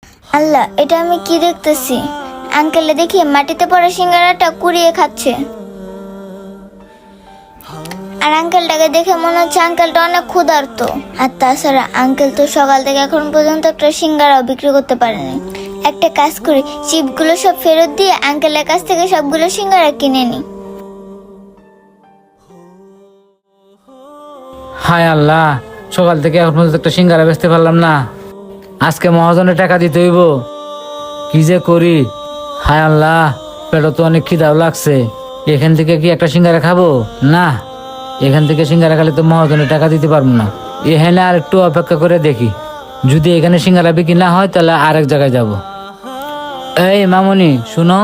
আল্লাহ, এটা আমি কি দেখতেছি? আঙ্কেলে দেখি মাটিতে পড়া সিঙ্গারাটা কুড়িয়ে খাচ্ছে। আর আঙ্কেলটাকে দেখে মনে হচ্ছে আঙ্কেলটা অনেক ক্ষুধার্ত। আর তাছাড়া আঙ্কেল তো সকাল থেকে এখন পর্যন্ত একটা সিঙ্গারাও বিক্রি করতে পারেনি। একটা কাজ করি, চিপগুলো সব ফেরত দিয়ে আঙ্কেলের কাছ থেকে সবগুলো সিঙ্গারা কিনে নি। হায় আল্লাহ, সকাল থেকে এখন পর্যন্ত একটা সিঙ্গারা বেচতে পারলাম না। আজকে মহাজনের টাকা দিতে হইব, কি যে করি। হায় আল্লাহ, পেটও তো অনেক খিদাও লাগছে। এখান থেকে কি একটা সিঙ্গারা খাবো? না, এখান থেকে সিঙ্গারা খেলে তো মহাজনের টাকা দিতে পারবো না। এখানে আর একটু অপেক্ষা করে দেখি, যদি এখানে সিঙ্গারা বিক্রি না হয় তাহলে আরেক জায়গায় যাব। এই মামুনি শুনো।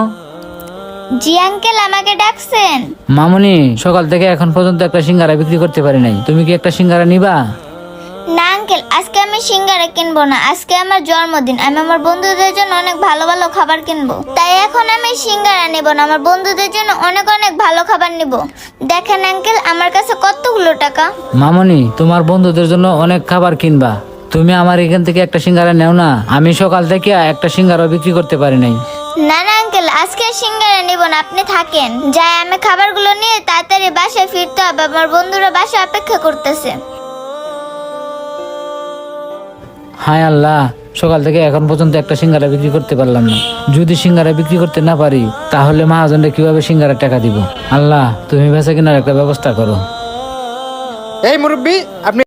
জি আঙ্কেল, আমাকে ডাকছেন? মামুনি, সকাল থেকে এখন পর্যন্ত একটা সিঙ্গারা বিক্রি করতে পারি নাই, তুমি কি একটা সিঙ্গারা নিবা? না আঙ্কেল, আজকে আমি সিঙ্গারা কিনবো না। আজকে আমার জন্মদিন, আমি আমার বন্ধুদের জন্য অনেক ভালো ভালো খাবার কিনবো। তাই এখন আমি সিঙ্গারা নেব না, আমার বন্ধুদের জন্য অনেক অনেক ভালো খাবার নিব। দেখেন আঙ্কেল, আমার কাছে কতগুলো টাকা। মামুনি, তোমার বন্ধুদের জন্য অনেক খাবার কিনবা, তুমি আমার এখান থেকে একটা সিঙ্গারা নেও না। আমি সকাল থেকে একটা সিঙ্গারা বিক্রি করতে পারি নাই। না না আঙ্কেল, আজকে সিঙ্গারা নিব না, আপনি থাকেন। যাই আমি খাবারগুলো নিয়ে তাড়াতাড়ি বাসায় ফিরতে হবে, আমার বন্ধুরা বাসায় অপেক্ষা করতেছে। হায় আল্লাহ, সকাল থেকে এখন পর্যন্ত একটা সিঙ্গারা বিক্রি করতে পারলাম না। যদি সিঙ্গারা বিক্রি করতে না পারি তাহলে মহাজনকে কিভাবে সিঙ্গারা টাকা দিব? আল্লাহ, তুমি বেচা কেনার একটা ব্যবস্থা করো। এই মুরব্বি, আপনি